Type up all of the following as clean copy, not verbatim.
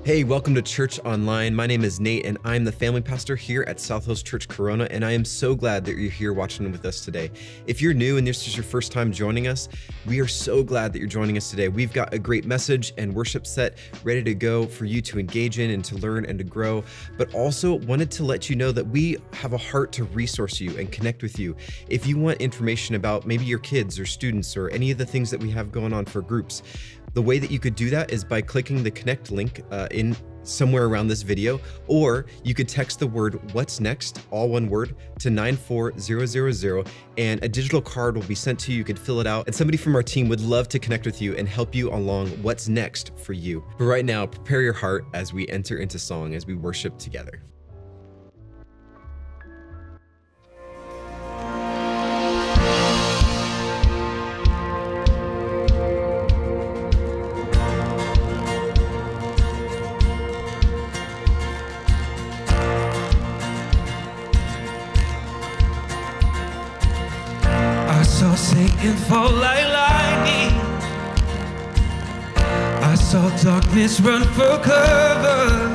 Hey, welcome to Church Online. My name is Nate, and I'm the family pastor here at South Hills Church Corona, and I am so glad that you're here watching with us today. If you're new and this is your first time joining us, we are so glad that you're joining us today. We've got a great message and worship set ready to go for you to engage in and to learn and to grow, but also wanted to let you know that we have a heart to resource you and connect with you. If you want information about maybe your kids or students or any of the things that we have going on for groups, the way that you could do that is by clicking the connect link in somewhere around this video, or you could text the word "What's Next," all one word, to 94000, and a digital card will be sent to you. You could fill it out, and somebody from our team would love to connect with you and help you along what's next for you. But right now, prepare your heart as we enter into song, as we worship together. Saw Satan fall like lightning. I saw darkness run for cover.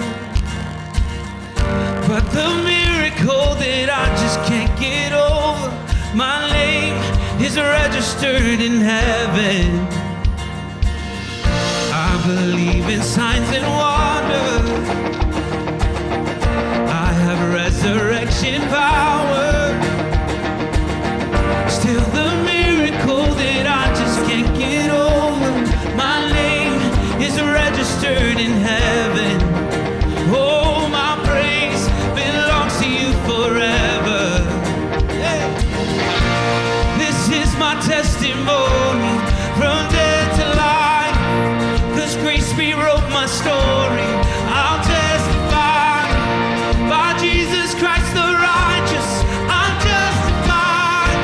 But the miracle that I just can't get over, my name is registered in heaven. I believe in signs and wonders. I have resurrection power. Still the miracle that I just can't get over, my name is registered in heaven. Oh, my praise belongs to you forever. Hey. This is my testimony from death to life, 'cause grace rewrote my story. I'll testify by Jesus Christ the righteous. I'm justified.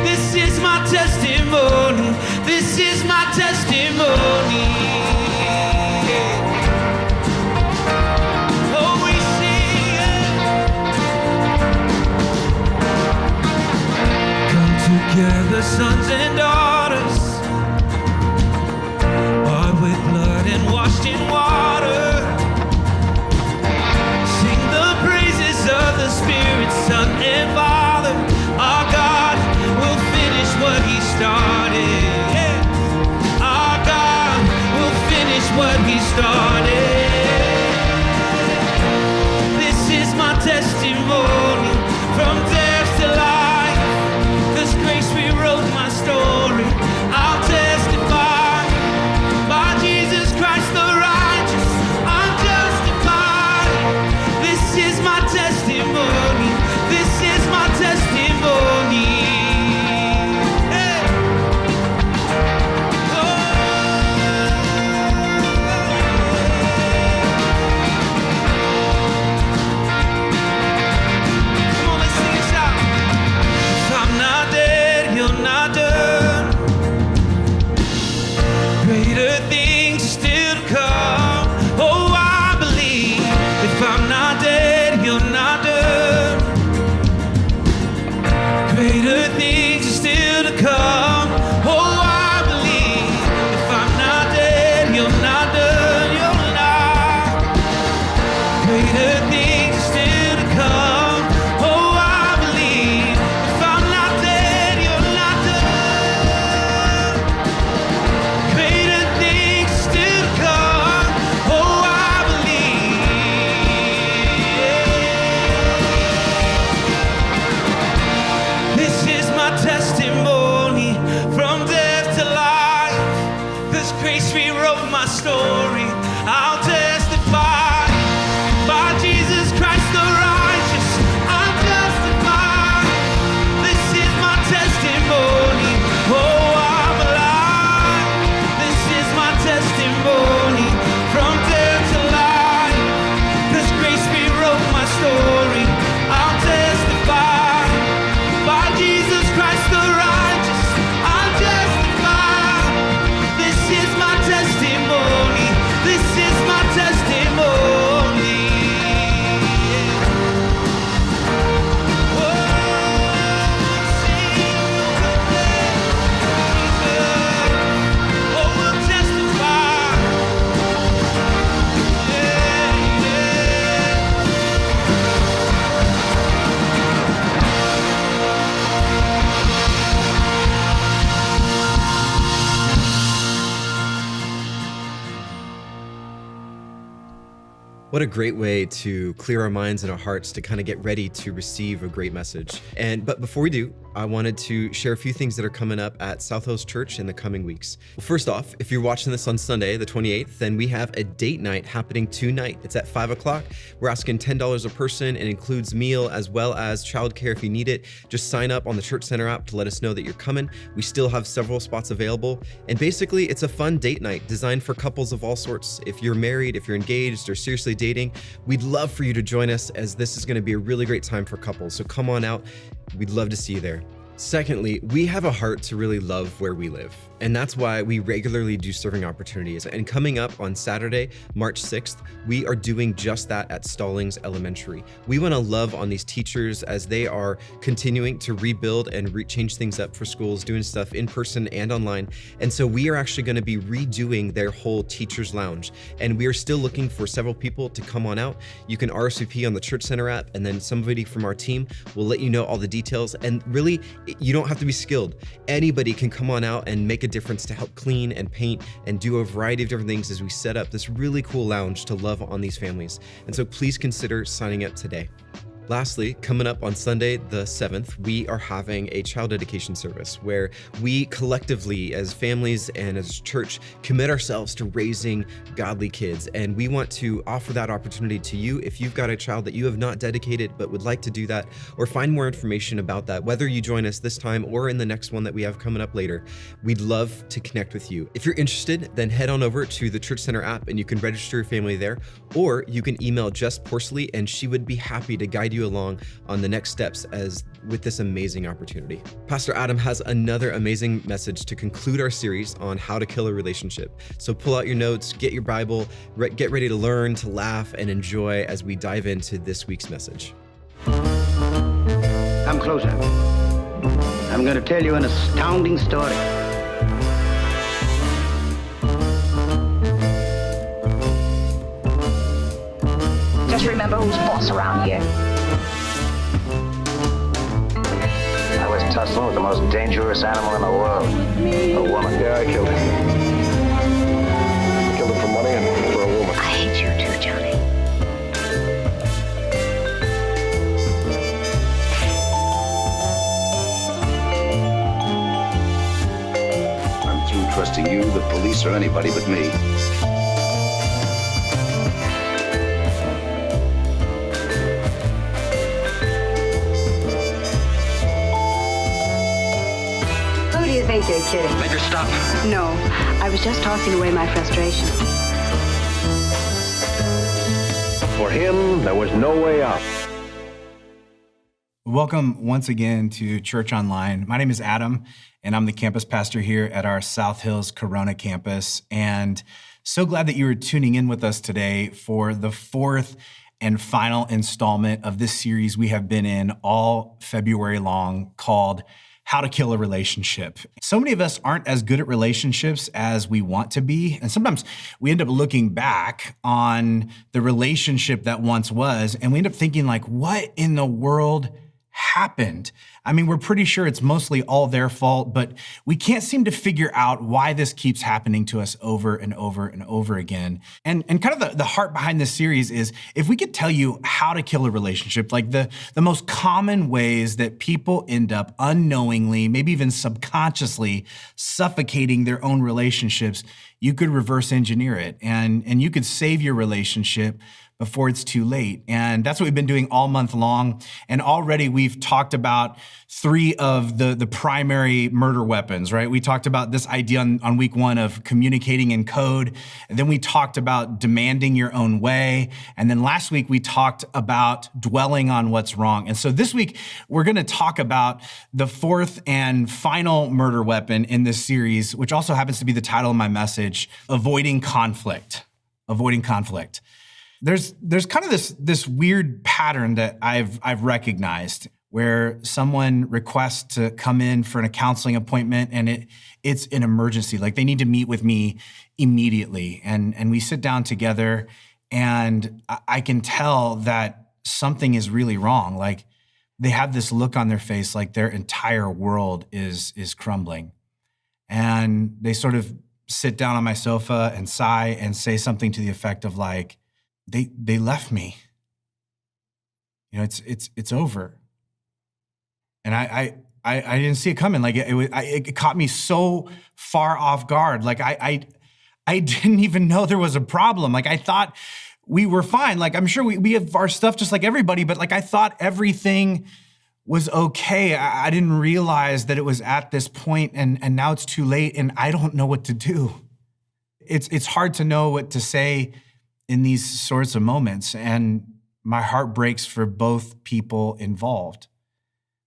This is my testimony. This is my testimony. Oh, we sing it. Come together, sons and daughters, bought with blood and washed in water. Sing the praises of the Spirit, Son and Father. Our God will finish what He started. Yeah. Our God What a great way to clear our minds and our hearts to kind of get ready to receive a great message. But before we do, I wanted to share a few things that are coming up at South Hills Church in the coming weeks. Well, first off, if you're watching this on Sunday, the 28th, then we have a date night happening tonight. It's at 5 o'clock. We're asking $10 a person. It includes meal as well as childcare if you need it. Just sign up on the Church Center app to let us know that you're coming. We still have several spots available. And basically, it's a fun date night designed for couples of all sorts. If you're married, if you're engaged, or seriously dating, we'd love for you to join us, as this is going to be a really great time for couples. So come on out. We'd love to see you there. Secondly, we have a heart to really love where we live. And that's why we regularly do serving opportunities. And coming up on Saturday, March 6th, we are doing just that at Stallings Elementary. We want to love on these teachers as they are continuing to rebuild and change things up for schools, doing stuff in person and online. And so we are actually going to be redoing their whole teacher's lounge. And we are still looking for several people to come on out. You can RSVP on the Church Center app, and then somebody from our team will let you know all the details. And really, you don't have to be skilled. Anybody can come on out and make a difference to help clean and paint and do a variety of different things as we set up this really cool lounge to love on these families. And so please consider signing up today. Lastly, coming up on Sunday, the 7th, we are having a child dedication service where we collectively, as families and as church, commit ourselves to raising godly kids. And we want to offer that opportunity to you if you've got a child that you have not dedicated but would like to do that, or find more information about that, whether you join us this time or in the next one that we have coming up later. We'd love to connect with you. If you're interested, then head on over to the Church Center app and you can register your family there, or you can email Jess Porsley and she would be happy to guide you along on the next steps as with this amazing opportunity. Pastor Adam has another amazing message to conclude our series on how to kill a relationship. So pull out your notes, get your Bible, get ready to learn, to laugh, and enjoy as we dive into this week's message. Come closer. I'm going to tell you an astounding story. Just remember who's boss around here. I was tussling with the most dangerous animal in the world. A woman. Yeah, I killed him. Killed him for money and for a woman. I hate you too, Johnny. I'm through trusting you, the police, or anybody but me. Who do you think you're kidding? Make her stop. No, I was just tossing away my frustration. For him, there was no way out. Welcome once again to Church Online. My name is Adam, and I'm the campus pastor here at our South Hills Corona campus. And so glad that you are tuning in with us today for the fourth and final installment of this series we have been in all February long, called How to Kill a Relationship. So many of us aren't as good at relationships as we want to be. And sometimes we end up looking back on the relationship that once was, and we end up thinking like, what in the world happened? I mean, we're pretty sure it's mostly all their fault, but we can't seem to figure out why this keeps happening to us over and over and over again. And kind of the heart behind this series is, if we could tell you how to kill a relationship, like the most common ways that people end up unknowingly, maybe even subconsciously suffocating their own relationships, you could reverse engineer it and you could save your relationship before it's too late. And that's what we've been doing all month long. And already we've talked about three of the primary murder weapons, right? We talked about this idea on week one of communicating in code. And then we talked about demanding your own way. And then last week we talked about dwelling on what's wrong. And so this week we're gonna talk about the fourth and final murder weapon in this series, which also happens to be the title of my message, avoiding conflict. Avoiding conflict. There's kind of this weird pattern that I've recognized where someone requests to come in for a counseling appointment and it's an emergency. Like they need to meet with me immediately. And we sit down together and I can tell that something is really wrong. Like they have this look on their face like their entire world is crumbling. And they sort of sit down on my sofa and sigh and say something to the effect of like, they left me. It's over. And I didn't see it coming. Like it caught me so far off guard. Like I didn't even know there was a problem. Like I thought we were fine. Like I'm sure we have our stuff just like everybody, but like I thought everything was okay. I didn't realize that it was at this point and now it's too late and I don't know what to do. It's hard to know what to say in these sorts of moments. And my heart breaks for both people involved.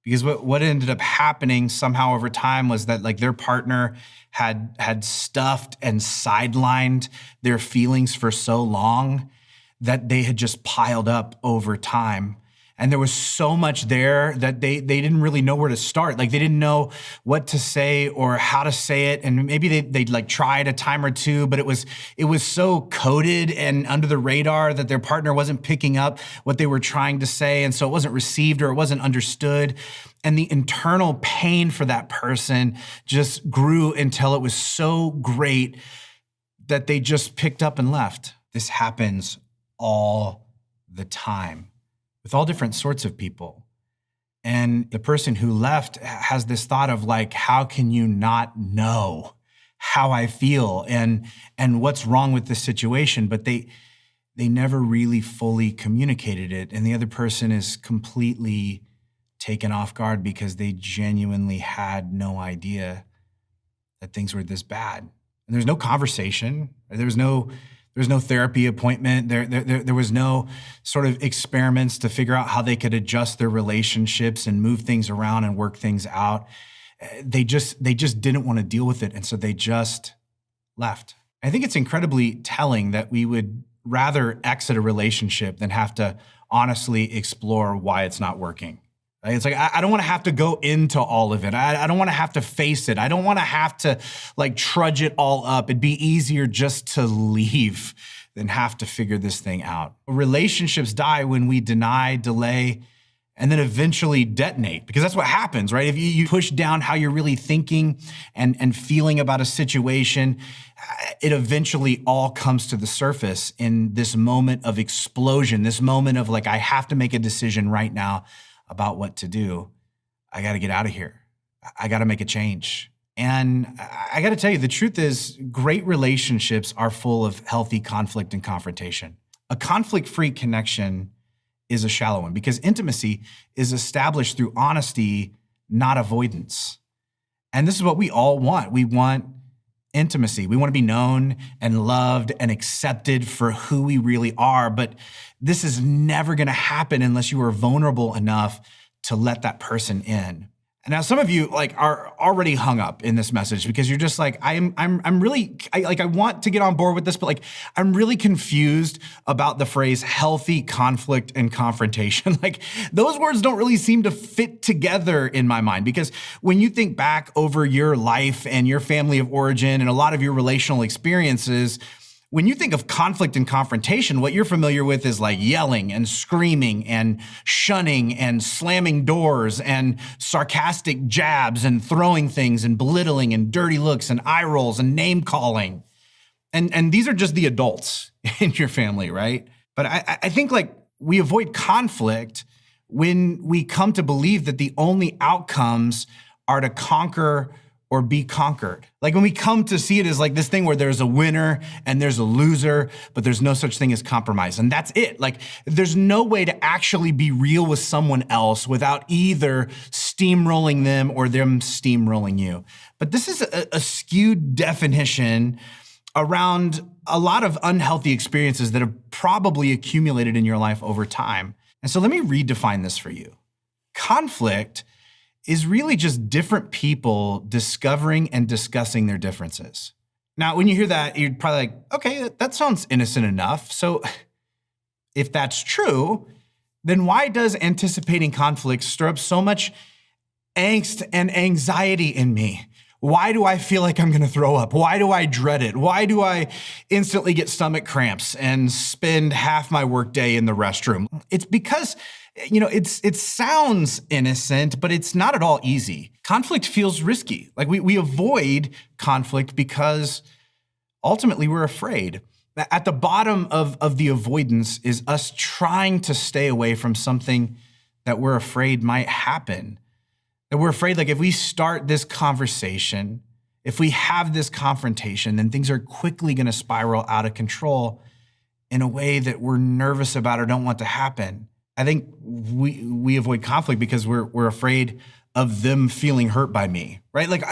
Because what ended up happening somehow over time was that like their partner had stuffed and sidelined their feelings for so long that they had just piled up over time. And there was so much there that they didn't really know where to start. Like they didn't know what to say or how to say it. And maybe they'd like tried a time or two, but it was so coded and under the radar that their partner wasn't picking up what they were trying to say. And so it wasn't received or it wasn't understood. And the internal pain for that person just grew until it was so great that they just picked up and left. This happens all the time with all different sorts of people. And the person who left has this thought of like, how can you not know how I feel and what's wrong with this situation? But they never really fully communicated it. And the other person is completely taken off guard because they genuinely had no idea that things were this bad. And there's no conversation. There was no therapy appointment. There was no sort of experiments to figure out how they could adjust their relationships and move things around and work things out. They just didn't want to deal with it. And so they just left. I think it's incredibly telling that we would rather exit a relationship than have to honestly explore why it's not working. It's like, I don't want to have to go into all of it. I don't want to have to face it. I don't want to have to like trudge it all up. It'd be easier just to leave than have to figure this thing out. Relationships die when we deny, delay, and then eventually detonate, because that's what happens, right? If you push down how you're really thinking and feeling about a situation, it eventually all comes to the surface in this moment of explosion, this moment of like, I have to make a decision right now about what to do. I got to get out of here. I got to make a change. And I got to tell you, the truth is great relationships are full of healthy conflict and confrontation. A conflict-free connection is a shallow one because intimacy is established through honesty, not avoidance. And this is what we all want. We want intimacy. We want to be known and loved and accepted for who we really are. But this is never going to happen unless you are vulnerable enough to let that person in. And now some of you like are already hung up in this message because you're just like, I want to get on board with this, but like, I'm really confused about the phrase healthy conflict and confrontation. Like those words don't really seem to fit together in my mind, because when you think back over your life and your family of origin and a lot of your relational experiences, when you think of conflict and confrontation, what you're familiar with is like yelling and screaming and shunning and slamming doors and sarcastic jabs and throwing things and belittling and dirty looks and eye rolls and name calling. And these are just the adults in your family, right? But I think like we avoid conflict when we come to believe that the only outcomes are to conquer or be conquered. Like when we come to see it as like this thing where there's a winner and there's a loser, but there's no such thing as compromise. And that's it. Like there's no way to actually be real with someone else without either steamrolling them or them steamrolling you. But this is a skewed definition around a lot of unhealthy experiences that have probably accumulated in your life over time. And so let me redefine this for you. Conflict is really just different people discovering and discussing their differences. Now, when you hear that, you're probably like, okay, that sounds innocent enough. So if that's true, then why does anticipating conflict stir up so much angst and anxiety in me? Why do I feel like I'm gonna throw up? Why do I dread it? Why do I instantly get stomach cramps and spend half my workday in the restroom? It's because it sounds innocent, but it's not at all easy. Conflict feels risky. Like we avoid conflict because ultimately we're afraid. At the bottom of the avoidance is us trying to stay away from something that we're afraid might happen. That we're afraid, like if we start this conversation, if we have this confrontation, then things are quickly going to spiral out of control in a way that we're nervous about or don't want to happen. I think we avoid conflict because we're afraid of them feeling hurt by me, right? Like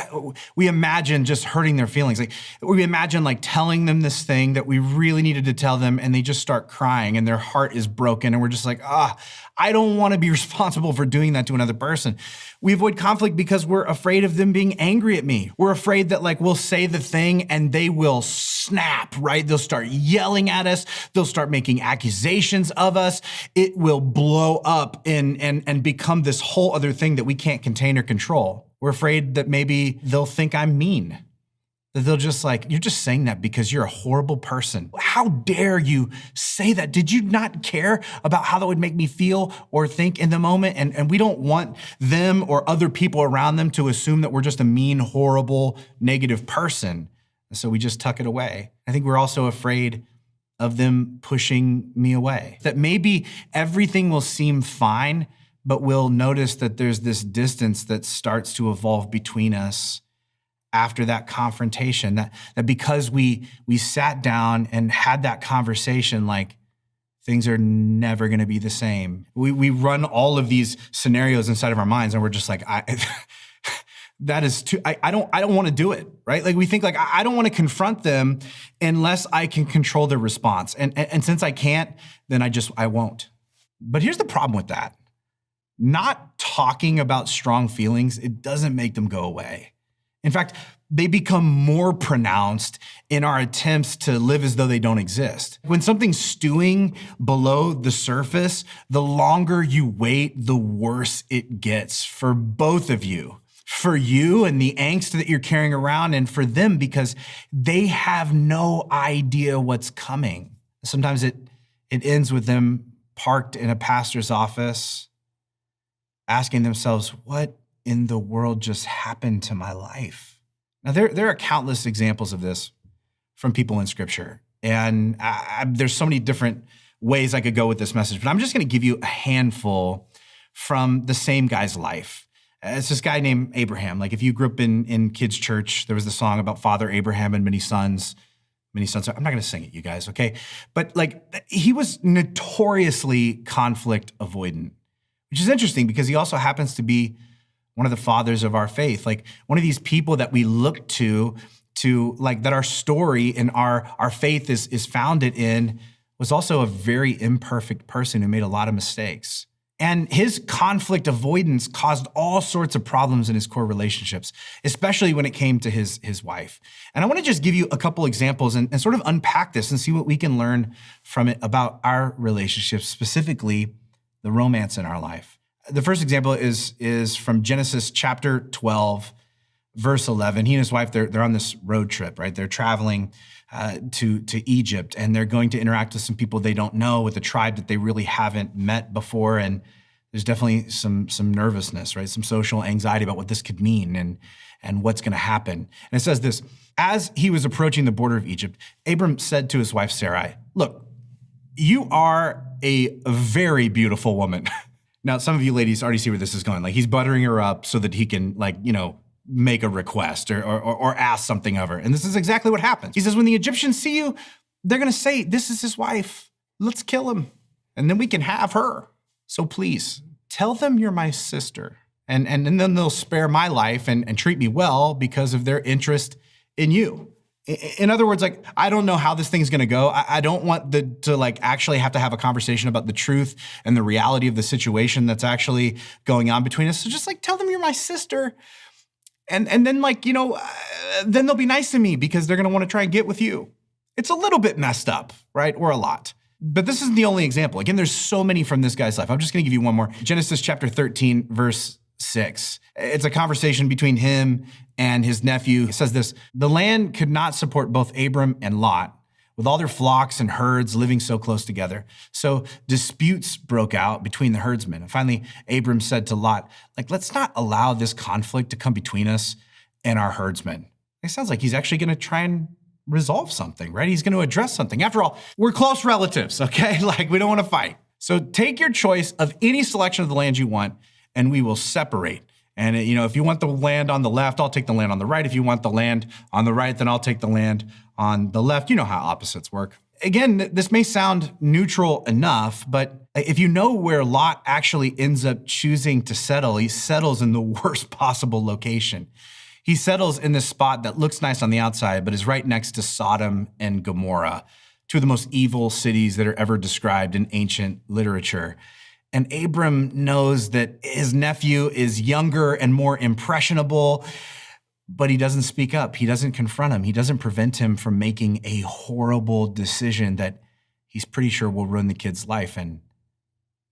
we imagine just hurting their feelings. Like we imagine like telling them this thing that we really needed to tell them, and they just start crying and their heart is broken. And we're just like, I don't want to be responsible for doing that to another person. We avoid conflict because we're afraid of them being angry at me. We're afraid that like we'll say the thing and they will snap, right? They'll start yelling at us. They'll start making accusations of us. It will blow up and become this whole other thing that we can't contain or control. We're afraid that maybe they'll think I'm mean. That they'll just like, you're just saying that because you're a horrible person. How dare you say that? Did you not care about how that would make me feel or think in the moment? And we don't want them or other people around them to assume that we're just a mean, horrible, negative person. And so we just tuck it away. I think we're also afraid of them pushing me away. That maybe everything will seem fine, but we'll notice that there's this distance that starts to evolve between us after that confrontation, that because we sat down and had that conversation, like things are never going to be the same. We run all of these scenarios inside of our minds, and we're just like, that is too. I don't want to do it, right? Like we think like I don't want to confront them unless I can control their response, and since I can't, then I won't. But here's the problem with that: not talking about strong feelings, it doesn't make them go away. In fact, they become more pronounced in our attempts to live as though they don't exist. When something's stewing below the surface, the longer you wait, the worse it gets for both of you. For you and the angst that you're carrying around, and for them because they have no idea what's coming. Sometimes it ends with them parked in a pastor's office, asking themselves, what in the world just happened to my life? Now, there are countless examples of this from people in Scripture, and there's so many different ways I could go with this message, but I'm just going to give you a handful from the same guy's life. It's this guy named Abraham. Like if you grew up in kids' church, there was the song about Father Abraham and many sons. I'm not going to sing it, you guys, okay? But like he was notoriously conflict avoidant, which is interesting because he also happens to be one of the fathers of our faith, like one of these people that we look to like that our story and our faith is founded in, was also a very imperfect person who made a lot of mistakes. And his conflict avoidance caused all sorts of problems in his core relationships, especially when it came to his wife. And I want to just give you a couple examples and sort of unpack this and see what we can learn from it about our relationships, specifically the romance in our life. The first example is from Genesis chapter 12, verse 11. He and his wife, they're on this road trip, right? They're traveling to Egypt, and they're going to interact with some people they don't know, with a tribe that they really haven't met before. And there's definitely some nervousness, right? Some social anxiety about what this could mean and what's going to happen. And it says this: as he was approaching the border of Egypt, Abram said to his wife Sarai, "Look, you are a very beautiful woman." Now, some of you ladies already see where this is going. Like he's buttering her up so that he can, like, make a request or ask something of her. And this is exactly what happens. He says, when the Egyptians see you, they're going to say, this is his wife. Let's kill him. And then we can have her. So please tell them you're my sister. And then they'll spare my life and treat me well because of their interest in you. In other words, like, I don't know how this thing's going to go. I don't want to like actually have to have a conversation about the truth and the reality of the situation that's actually going on between us. So just like tell them you're my sister. And then like, then they'll be nice to me because they're going to want to try and get with you. It's a little bit messed up, right? Or a lot. But this isn't the only example. Again, there's so many from this guy's life. I'm just going to give you one more. Genesis chapter 13, verse 6. It's a conversation between him and his nephew. It says this: the land could not support both Abram and Lot, with all their flocks and herds living so close together. So disputes broke out between the herdsmen. And finally, Abram said to Lot, like, let's not allow this conflict to come between us and our herdsmen. It sounds like he's actually going to try and resolve something, right? He's going to address something. After all, we're close relatives, okay? Like, we don't want to fight. So take your choice of any selection of the land you want, and we will separate. And, if you want the land on the left, I'll take the land on the right. If you want the land on the right, then I'll take the land on the left. You know how opposites work. Again, this may sound neutral enough, but if you know where Lot actually ends up choosing to settle, he settles in the worst possible location. He settles in this spot that looks nice on the outside, but is right next to Sodom and Gomorrah, two of the most evil cities that are ever described in ancient literature. And Abram knows that his nephew is younger and more impressionable, but he doesn't speak up. He doesn't confront him. He doesn't prevent him from making a horrible decision that he's pretty sure will ruin the kid's life, and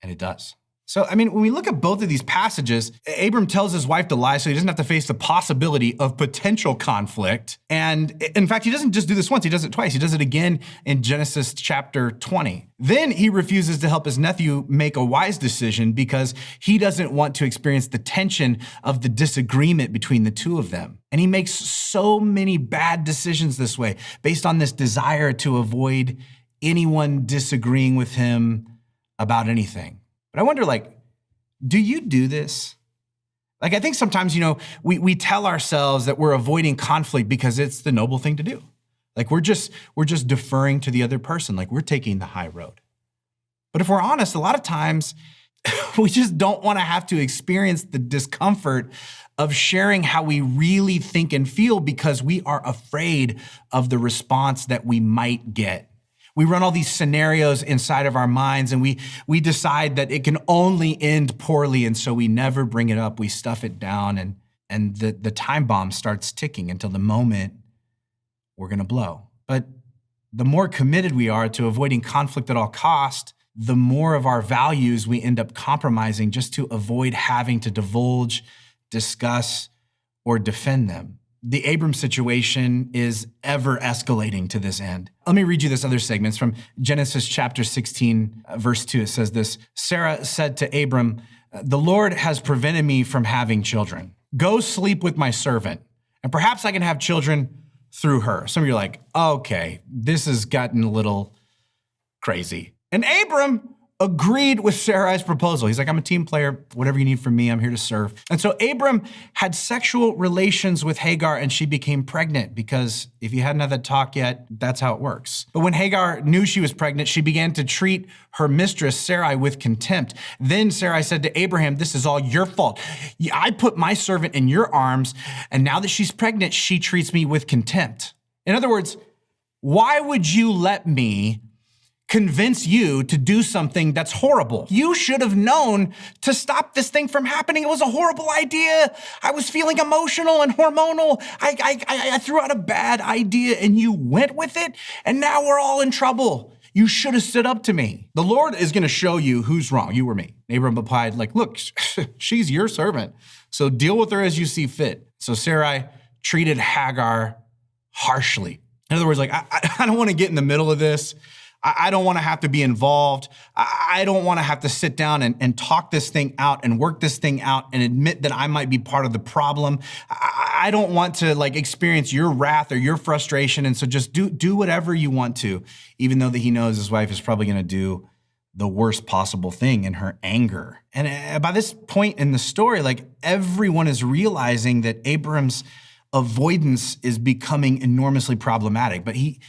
it does. So, when we look at both of these passages, Abram tells his wife to lie so he doesn't have to face the possibility of potential conflict. And in fact, he doesn't just do this once, he does it twice. He does it again in Genesis chapter 20. Then he refuses to help his nephew make a wise decision because he doesn't want to experience the tension of the disagreement between the two of them. And he makes so many bad decisions this way based on this desire to avoid anyone disagreeing with him about anything. But I wonder, do you do this? I think sometimes, we tell ourselves that we're avoiding conflict because it's the noble thing to do. We're just deferring to the other person. We're taking the high road. But if we're honest, a lot of times we just don't want to have to experience the discomfort of sharing how we really think and feel because we are afraid of the response that we might get. We run all these scenarios inside of our minds and we decide that it can only end poorly. And so we never bring it up. We stuff it down and the time bomb starts ticking until the moment we're going to blow. But the more committed we are to avoiding conflict at all cost, the more of our values we end up compromising just to avoid having to divulge, discuss, or defend them. The Abram situation is ever escalating to this end. Let me read you this other segment. It's from Genesis chapter 16, verse 2. It says this: Sarah said to Abram, "The Lord has prevented me from having children. Go sleep with my servant, and perhaps I can have children through her." Some of you are like, okay, this has gotten a little crazy. And Abram agreed with Sarai's proposal. He's like, I'm a team player. Whatever you need from me, I'm here to serve. And so Abram had sexual relations with Hagar and she became pregnant because if you hadn't had that talk yet, that's how it works. But when Hagar knew she was pregnant, she began to treat her mistress, Sarai, with contempt. Then Sarai said to Abraham, "This is all your fault. I put my servant in your arms, and now that she's pregnant, she treats me with contempt." In other words, why would you let me convince you to do something that's horrible? You should have known to stop this thing from happening. It was a horrible idea. I was feeling emotional and hormonal. I threw out a bad idea and you went with it, and now we're all in trouble. You should have stood up to me. The Lord is going to show you who's wrong, you or me. Abram replied, look, she's your servant, so deal with her as you see fit. So Sarai treated Hagar harshly. In other words, I don't want to get in the middle of this. I don't want to have to be involved. I don't want to have to sit down and talk this thing out and work this thing out and admit that I might be part of the problem. I don't want to experience your wrath or your frustration. And so just do whatever you want to, even though that he knows his wife is probably going to do the worst possible thing in her anger. And by this point in the story, everyone is realizing that Abram's avoidance is becoming enormously problematic, but he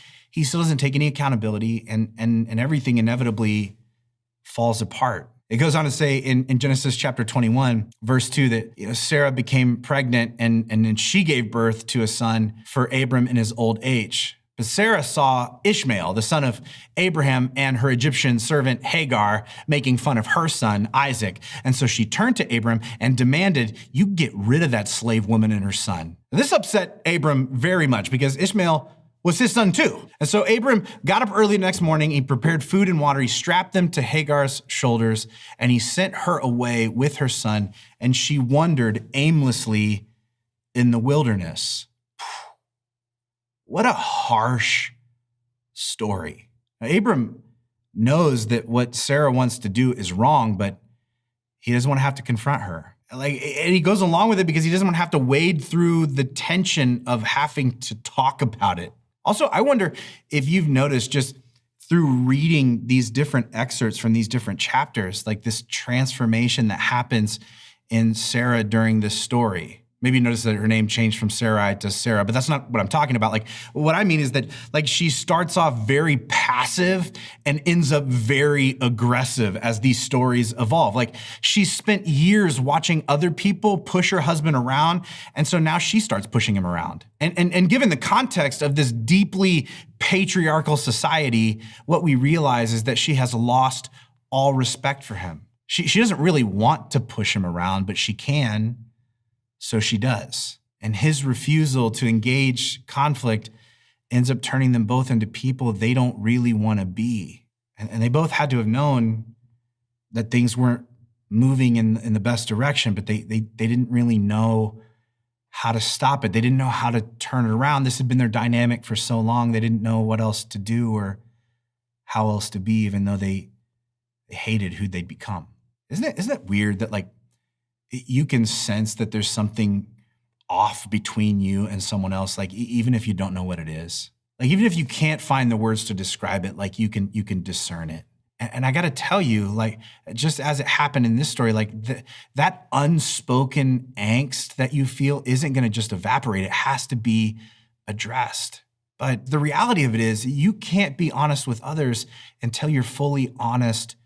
still doesn't take any accountability, and everything inevitably falls apart. It goes on to say in Genesis chapter 21, verse 2, that Sarah became pregnant and then she gave birth to a son for Abram in his old age. But Sarah saw Ishmael, the son of Abraham, and her Egyptian servant Hagar making fun of her son Isaac. And so she turned to Abram and demanded, "You get rid of that slave woman and her son." This upset Abram very much because Ishmael was his son too. And so Abram got up early the next morning, he prepared food and water, he strapped them to Hagar's shoulders, and he sent her away with her son, and she wandered aimlessly in the wilderness. What a harsh story. Now, Abram knows that what Sarah wants to do is wrong, but he doesn't want to have to confront her. And he goes along with it because he doesn't want to have to wade through the tension of having to talk about it. Also, I wonder if you've noticed just through reading these different excerpts from these different chapters, like this transformation that happens in Sarah during this story. Maybe you notice that her name changed from Sarai to Sarah, but that's not what I'm talking about. Like, what I mean is that like she starts off very passive and ends up very aggressive as these stories evolve. Like she spent years watching other people push her husband around, and so now she starts pushing him around. And given the context of this deeply patriarchal society, what we realize is that she has lost all respect for him. She doesn't really want to push him around, but she can. So she does. And his refusal to engage conflict ends up turning them both into people they don't really want to be. And they both had to have known that things weren't moving in the best direction, but they didn't really know how to stop it. They didn't know how to turn it around. This had been their dynamic for so long. They didn't know what else to do or how else to be, even though they hated who they'd become. Isn't it weird that like you can sense that there's something off between you and someone else, like even if you don't know what it is, like even if you can't find the words to describe it, like you can discern it. And I got to tell you, like just as it happened in this story, like that unspoken angst that you feel isn't going to just evaporate. It has to be addressed. But the reality of it is you can't be honest with others until you're fully honest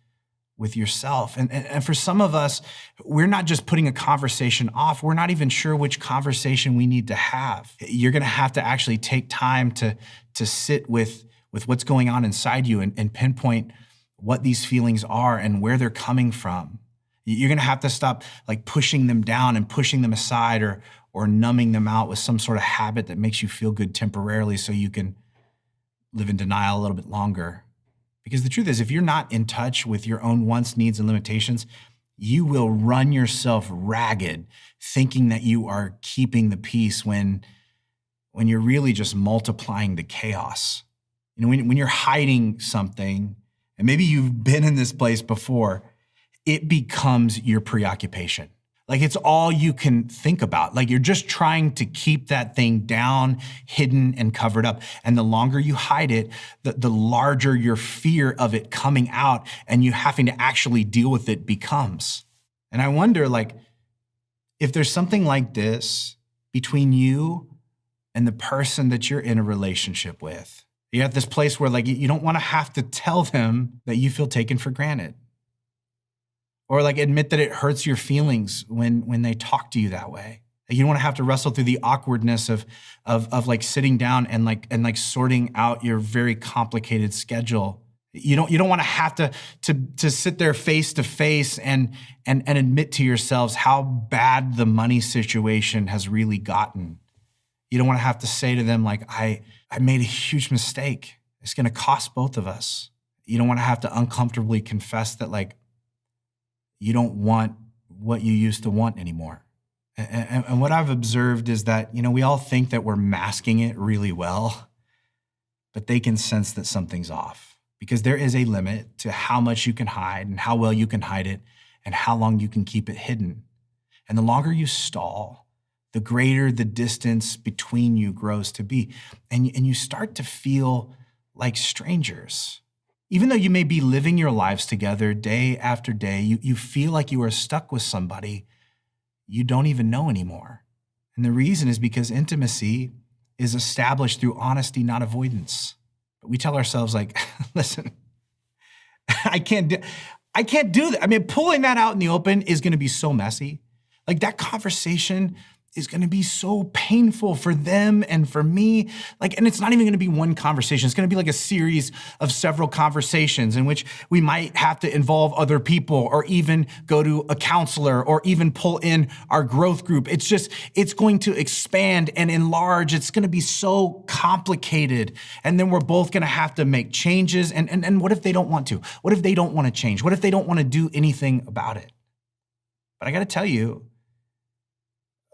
with yourself. And for some of us, we're not just putting a conversation off. We're not even sure which conversation we need to have. You're going to have to actually take time to sit with what's going on inside you and pinpoint what these feelings are and where they're coming from. You're going to have to stop like pushing them down and pushing them aside or numbing them out with some sort of habit that makes you feel good temporarily so you can live in denial a little bit longer. Because the truth is, if you're not in touch with your own wants, needs, and limitations, you will run yourself ragged thinking that you are keeping the peace when you're really just multiplying the chaos. You know, when you're hiding something, and maybe you've been in this place before, it becomes your preoccupation. Like it's all you can think about. Like you're just trying to keep that thing down, hidden, and covered up. And the longer you hide it, the larger your fear of it coming out and you having to actually deal with it becomes. And I wonder, like, if there's something like this between you and the person that you're in a relationship with. You're at this place where like you don't want to have to tell them that you feel taken for granted. Or like admit that it hurts your feelings when they talk to you that way. You don't want to have to wrestle through the awkwardness of like sitting down and like sorting out your very complicated schedule. You don't want to have to sit there face to face and admit to yourselves how bad the money situation has really gotten. You don't want to have to say to them like, I made a huge mistake. It's going to cost both of us. You don't want to have to uncomfortably confess that like, you don't want what you used to want anymore. And what I've observed is that, you know, we all think that we're masking it really well, but they can sense that something's off because there is a limit to how much you can hide and how well you can hide it and how long you can keep it hidden. And the longer you stall, the greater the distance between you grows to be. And you start to feel like strangers. Even though you may be living your lives together day after day, you feel like you are stuck with somebody you don't even know anymore. And the reason is because intimacy is established through honesty, not avoidance. But we tell ourselves like, listen, I can't do that. I mean, pulling that out in the open is going to be so messy. Like that conversation is going to be so painful for them and for me. Like, and it's not even going to be one conversation. It's going to be like a series of several conversations in which we might have to involve other people or even go to a counselor or even pull in our growth group. It's going to expand and enlarge. It's going to be so complicated. And then we're both going to have to make changes. And what if they don't want to? What if they don't want to change? What if they don't want to do anything about it? But I got to tell you,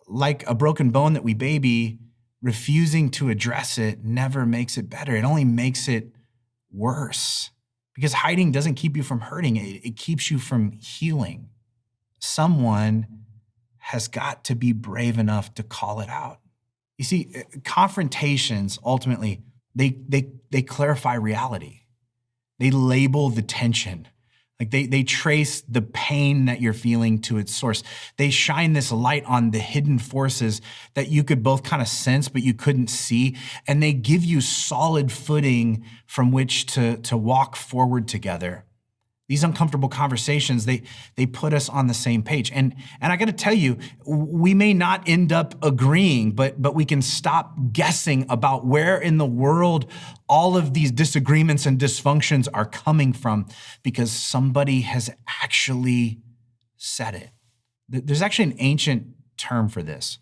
like a broken bone that we baby, refusing to address it never makes it better. It only makes it worse because hiding doesn't keep you from hurting. It keeps you from healing. Someone has got to be brave enough to call it out. You see, confrontations ultimately They clarify reality. They label the tension. Like they trace the pain that you're feeling to its source. They shine this light on the hidden forces that you could both kind of sense, but you couldn't see. And they give you solid footing from which to walk forward together. These uncomfortable conversations, they put us on the same page. And I got to tell you, we may not end up agreeing, but we can stop guessing about where in the world all of these disagreements and dysfunctions are coming from, because somebody has actually said it. There's actually an ancient term for this.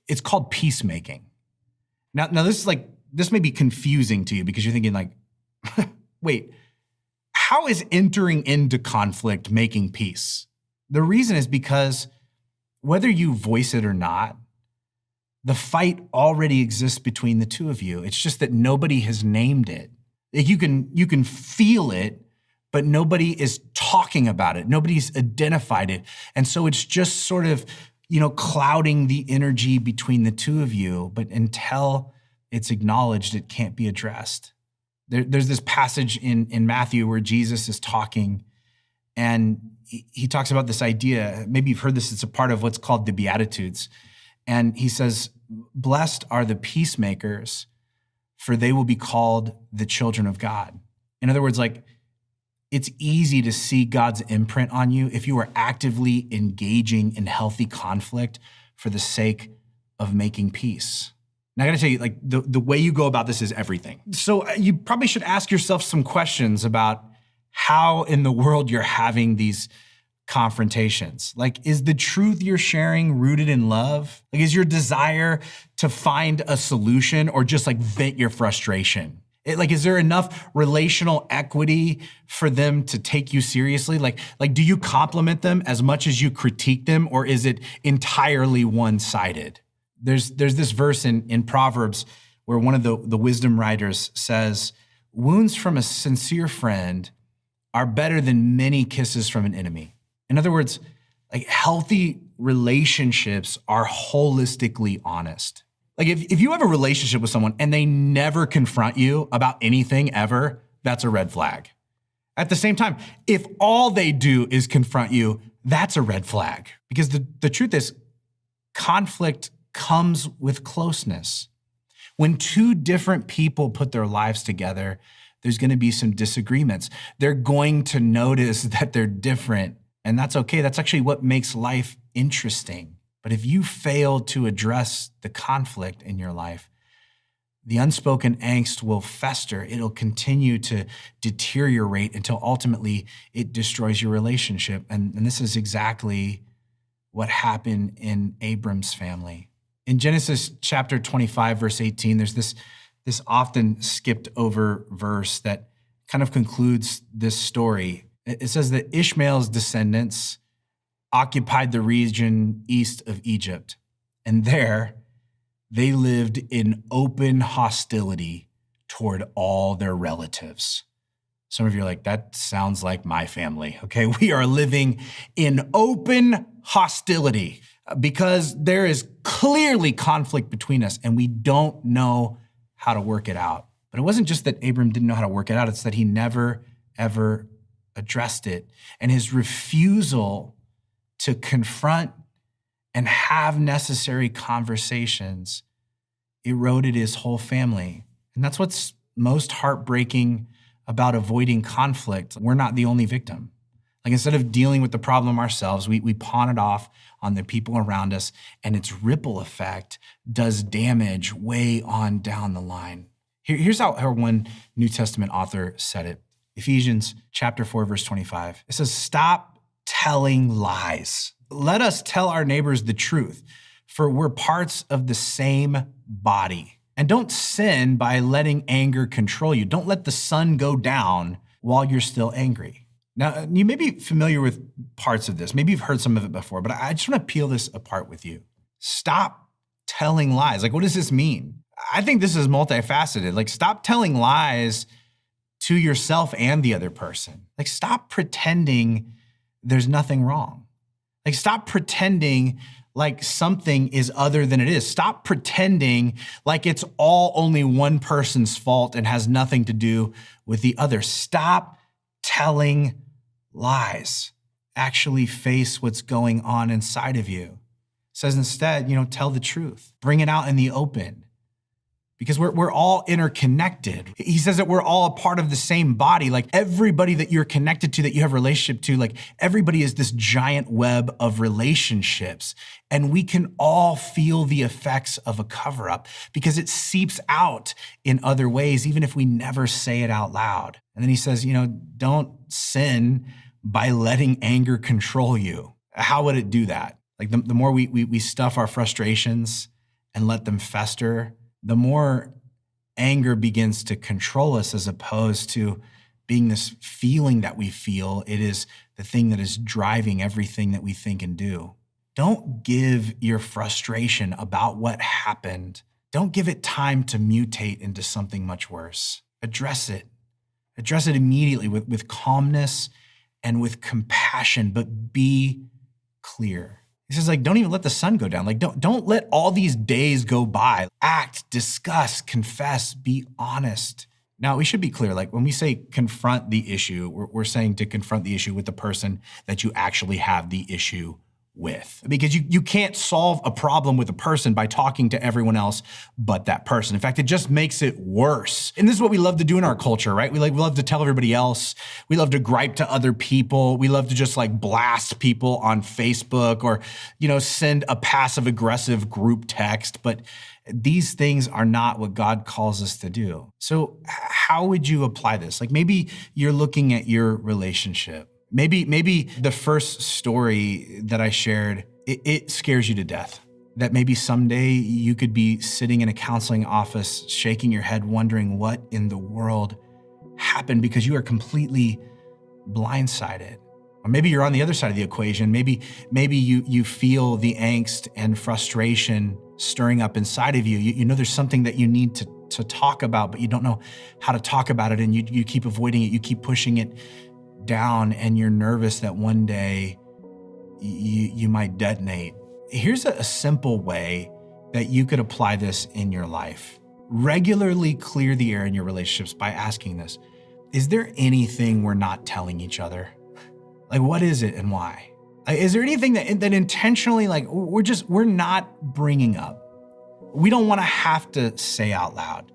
It's called peacemaking. Now this may be confusing to you because you're thinking like, wait, how is entering into conflict making peace? The reason is because whether you voice it or not, the fight already exists between the two of you. It's just that nobody has named it. You can feel it, but nobody is talking about it. Nobody's identified it. And so it's just sort of, clouding the energy between the two of you. But until it's acknowledged, it can't be addressed. There's this passage in Matthew where Jesus is talking, and he talks about this idea. Maybe you've heard this. It's a part of what's called the Beatitudes. And he says, "Blessed are the peacemakers, for they will be called the children of God." In other words, it's easy to see God's imprint on you if you are actively engaging in healthy conflict for the sake of making peace. Now, I gotta tell you, the way you go about this is everything. So you probably should ask yourself some questions about how in the world you're having these confrontations. Is the truth you're sharing rooted in love? Is your desire to find a solution or just vent your frustration? Is there enough relational equity for them to take you seriously? Do you compliment them as much as you critique them, or is it entirely one-sided? There's this verse in Proverbs where one of the wisdom writers says, "Wounds from a sincere friend are better than many kisses from an enemy." In other words, healthy relationships are holistically honest. If you have a relationship with someone and they never confront you about anything ever, that's a red flag. At the same time, if all they do is confront you, that's a red flag. Because the truth is, conflict comes with closeness. When two different people put their lives together, there's going to be some disagreements. They're going to notice that they're different, and that's okay. That's actually what makes life interesting. But if you fail to address the conflict in your life, the unspoken angst will fester. It'll continue to deteriorate until ultimately it destroys your relationship. And this is exactly what happened in Abram's family. In Genesis chapter 25, verse 18, there's this often skipped over verse that kind of concludes this story. It says that Ishmael's descendants occupied the region east of Egypt, and there they lived in open hostility toward all their relatives. Some of you are like, that sounds like my family. Okay, we are living in open hostility because there is clearly conflict between us and we don't know how to work it out. But it wasn't just that Abram didn't know how to work it out, it's that he never, ever addressed it. And his refusal to confront and have necessary conversations eroded his whole family. And that's what's most heartbreaking about avoiding conflict. We're not the only victim. Instead of dealing with the problem ourselves, we pawn it off on the people around us, and its ripple effect does damage way on down the line. Here's how one New Testament author said it. Ephesians chapter 4, verse 25. It says, "Stop telling lies. Let us tell our neighbors the truth, for we're parts of the same body. And don't sin by letting anger control you. Don't let the sun go down while you're still angry." Now, you may be familiar with parts of this. Maybe you've heard some of it before, but I just want to peel this apart with you. Stop telling lies. What does this mean? I think this is multifaceted. Stop telling lies to yourself and the other person. Stop pretending there's nothing wrong. Stop pretending like something is other than it is. Stop pretending like it's all only one person's fault and has nothing to do with the other. Stop telling lies. Actually face what's going on inside of you. It says instead, tell the truth. Bring it out in the open. Because we're all interconnected. He says that we're all a part of the same body. Like everybody that you're connected to, that you have a relationship to, like everybody is this giant web of relationships. And we can all feel the effects of a cover-up because it seeps out in other ways, even if we never say it out loud. And then he says, don't sin by letting anger control you. How would it do that? Like the more we stuff our frustrations and let them fester, the more anger begins to control us as opposed to being this feeling that we feel. It is the thing that is driving everything that we think and do. Don't give your frustration about what happened. Don't give it time to mutate into something much worse. Address it. Address it immediately with calmness and with compassion, but be clear. He says, don't even let the sun go down. Don't let all these days go by. Act, discuss, confess, be honest. Now, we should be clear. When we say confront the issue, we're saying to confront the issue with the person that you actually have the issue with. Because you can't solve a problem with a person by talking to everyone else but that person. In fact, it just makes it worse. And this is what we love to do in our culture, right? We love to tell everybody else. We love to gripe to other people. We love to just blast people on Facebook or, send a passive aggressive group text. But these things are not what God calls us to do. So how would you apply this? Maybe you're looking at your relationship. Maybe the first story that I shared, it scares you to death. That maybe someday you could be sitting in a counseling office, shaking your head, wondering what in the world happened because you are completely blindsided. Or maybe you're on the other side of the equation. Maybe you feel the angst and frustration stirring up inside of you. You know there's something that you need to talk about, but you don't know how to talk about it, and you keep avoiding it. You keep pushing it down, and you're nervous that one day you might detonate. Here's a simple way that you could apply this in your life. Regularly clear the air in your relationships by asking this: is there anything we're not telling each other? What is it and why? Is there anything that intentionally we're not bringing up? We don't want to have to say out loud.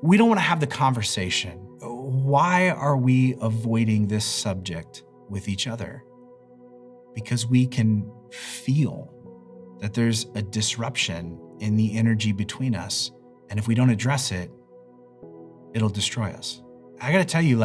We don't want to have the conversation. Why are we avoiding this subject with each other? Because we can feel that there's a disruption in the energy between us. And if we don't address it, it'll destroy us. I got to tell you,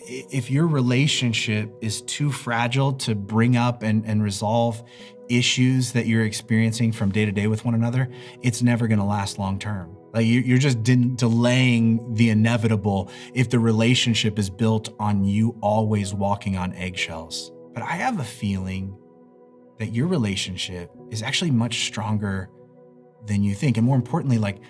if your relationship is too fragile to bring up and resolve issues that you're experiencing from day to day with one another, it's never going to last long term. You're just delaying the inevitable if the relationship is built on you always walking on eggshells. But I have a feeling that your relationship is actually much stronger than you think. And more importantly,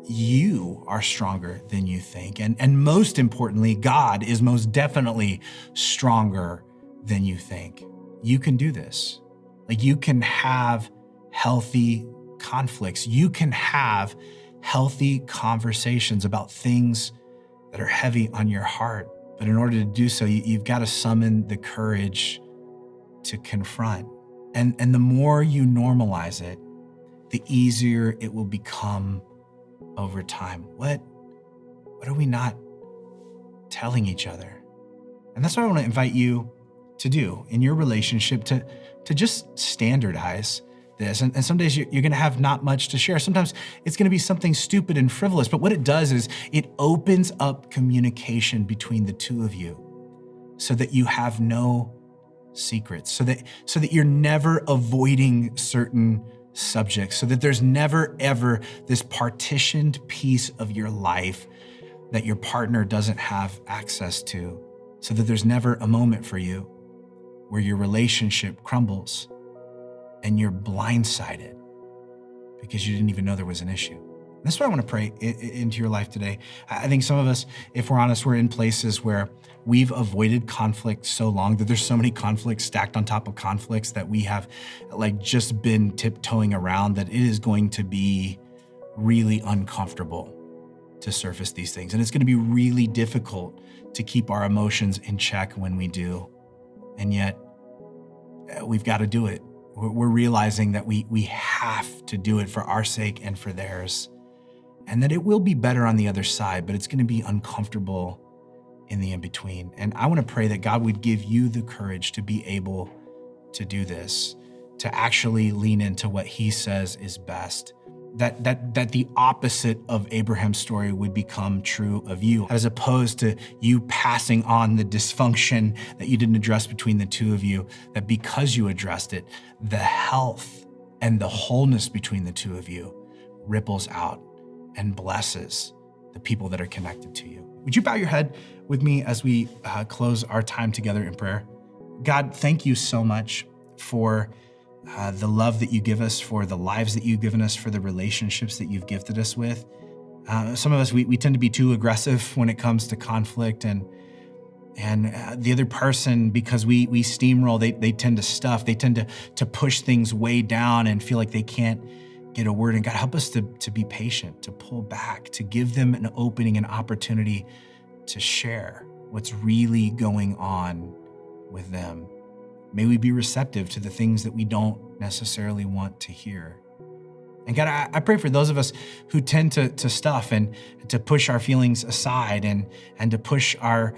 you are stronger than you think. And most importantly, God is most definitely stronger than you think. You can do this. You can have healthy conflicts. You can have healthy conversations about things that are heavy on your heart. But in order to do so, you've got to summon the courage to confront. And the more you normalize it, the easier it will become over time. What are we not telling each other? And that's what I want to invite you to do in your relationship, to just standardize this. And some days you're going to have not much to share. Sometimes it's going to be something stupid and frivolous, but what it does is it opens up communication between the two of you so that you have no secrets, so that you're never avoiding certain subjects, so that there's never, ever this partitioned piece of your life that your partner doesn't have access to, so that there's never a moment for you where your relationship crumbles and you're blindsided because you didn't even know there was an issue. That's what I want to pray into your life today. I think some of us, if we're honest, we're in places where we've avoided conflict so long that there's so many conflicts stacked on top of conflicts that we have like just been tiptoeing around, that it is going to be really uncomfortable to surface these things. And it's going to be really difficult to keep our emotions in check when we do. And yet we've got to do it. We're realizing that we have to do it for our sake and for theirs. And that it will be better on the other side, but it's going to be uncomfortable in the in-between. And I want to pray that God would give you the courage to be able to do this, to actually lean into what he says is best. That the opposite of Abraham's story would become true of you, as opposed to you passing on the dysfunction that you didn't address between the two of you, that because you addressed it, the health and the wholeness between the two of you ripples out and blesses the people that are connected to you. Would you bow your head with me as we close our time together in prayer? God, thank you so much for the love that you give us, for the lives that you've given us, for the relationships that you've gifted us with. Some of us, we tend to be too aggressive when it comes to conflict, and the other person, because we steamroll, they tend to stuff, they tend to push things way down and feel like they can't get a word in. God, help us to be patient, to pull back, to give them an opening, an opportunity to share what's really going on with them. May we be receptive to the things that we don't necessarily want to hear. And God, I pray for those of us who tend to stuff and to push our feelings aside and to push our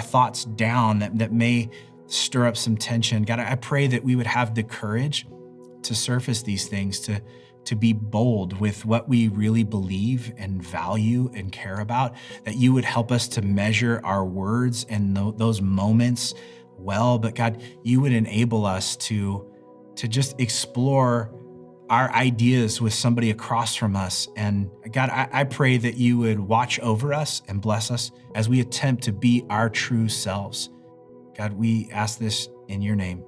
thoughts down that may stir up some tension. God, I pray that we would have the courage to surface these things, to be bold with what we really believe and value and care about, that you would help us to measure our words and those moments well. But God, you would enable us to just explore our ideas with somebody across from us. And God, I pray that you would watch over us and bless us as we attempt to be our true selves. God, we ask this in your name.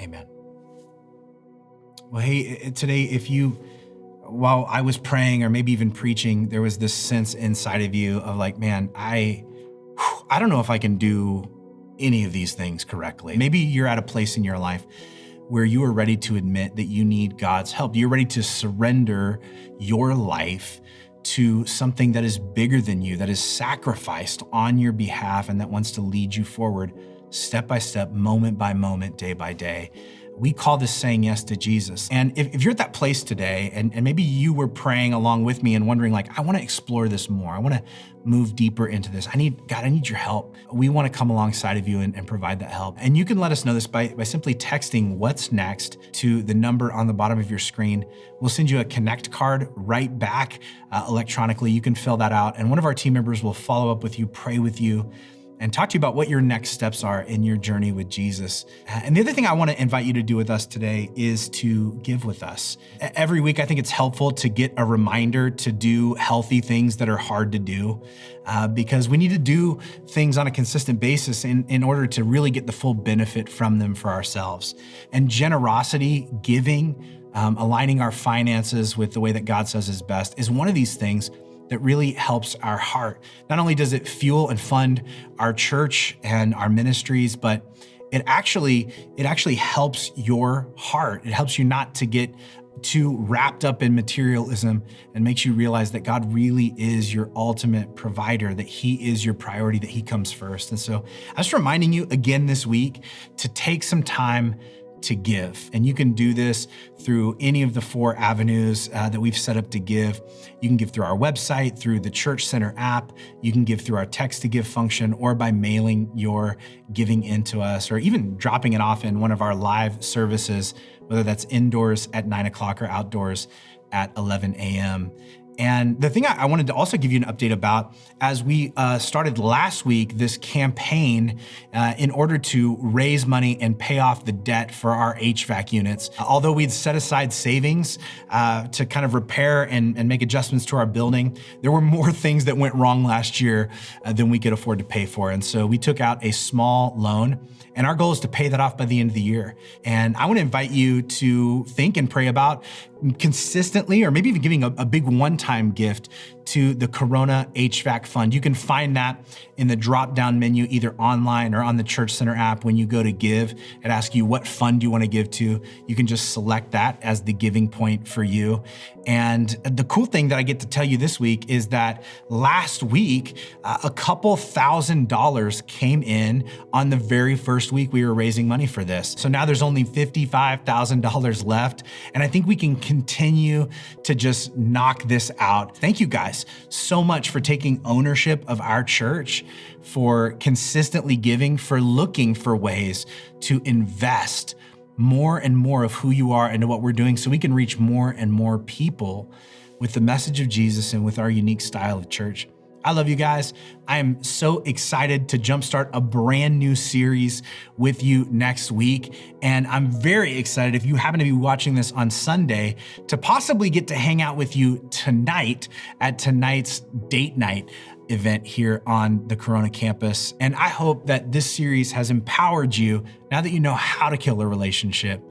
Amen. Well, hey, today, while I was praying or maybe even preaching, there was this sense inside of you of like, man, I don't know if I can do any of these things correctly. Maybe you're at a place in your life where you are ready to admit that you need God's help. You're ready to surrender your life to something that is bigger than you, that is sacrificed on your behalf, and that wants to lead you forward step by step, moment by moment, day by day. We call this saying yes to Jesus. And if you're at that place today, and maybe you were praying along with me and wondering like, I want to explore this more. I want to move deeper into this. I need your help. We want to come alongside of you and provide that help. And you can let us know this by simply texting what's next to the number on the bottom of your screen. We'll send you a Connect card right back electronically. You can fill that out, and one of our team members will follow up with you, pray with you, and talk to you about what your next steps are in your journey with Jesus. And the other thing I want to invite you to do with us today is to give with us. Every week, I think it's helpful to get a reminder to do healthy things that are hard to do, because we need to do things on a consistent basis in order to really get the full benefit from them for ourselves. And generosity, giving, aligning our finances with the way that God says is best is one of these things that really helps our heart. Not only does it fuel and fund our church and our ministries, but it actually helps your heart. It helps you not to get too wrapped up in materialism, and makes you realize that God really is your ultimate provider, that he is your priority, that he comes first. And so I'm just reminding you again this week to take some time to give. And you can do this through any of the 4 avenues that we've set up to give. You can give through our website, through the Church Center app. You can give through our text to give function, or by mailing your giving into us, or even dropping it off in one of our live services, whether that's indoors at 9 o'clock or outdoors at 11 a.m. And the thing I wanted to also give you an update about, as we started last week, this campaign in order to raise money and pay off the debt for our HVAC units. Although we'd set aside savings to kind of repair and make adjustments to our building, there were more things that went wrong last year than we could afford to pay for. And so we took out a small loan, and our goal is to pay that off by the end of the year. And I want to invite you to think and pray about consistently, or maybe even giving a big one-time gift to the Corona HVAC Fund. You can find that in the drop-down menu, either online or on the Church Center app. When you go to give, it asks you what fund you want to give to. You can just select that as the giving point for you. And the cool thing that I get to tell you this week is that last week, a couple $1,000s came in on the very first week we were raising money for this. So now there's only $55,000 left. And I think we can continue to just knock this out. Thank you guys so much for taking ownership of our church, for consistently giving, for looking for ways to invest more and more of who you are into what we're doing so we can reach more and more people with the message of Jesus and with our unique style of church. I love you guys. I am so excited to jumpstart a brand new series with you next week. And I'm very excited, if you happen to be watching this on Sunday, to possibly get to hang out with you tonight at tonight's date night event here on the Corona campus. And I hope that this series has empowered you, now that you know how to kill a relationship,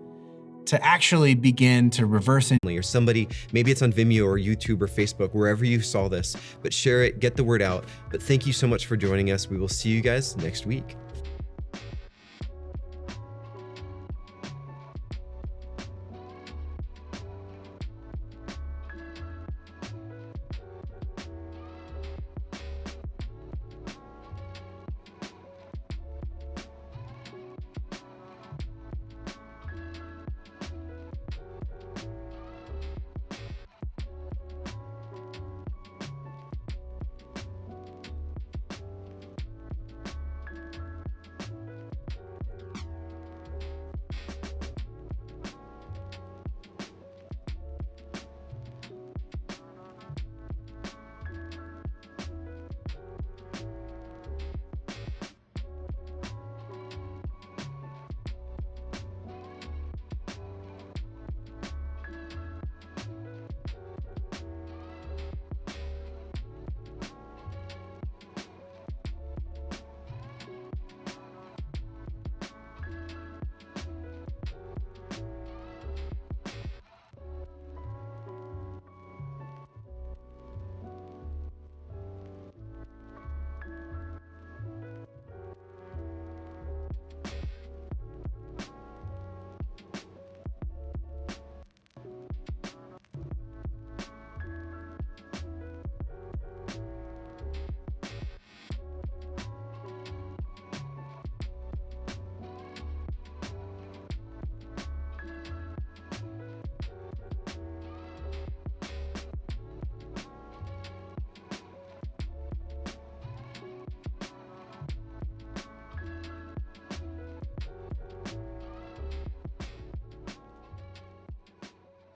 to actually begin to reverse it. Or somebody, maybe it's on Vimeo or YouTube or Facebook, wherever you saw this, but share it, get the word out. But thank you so much for joining us. We will see you guys next week.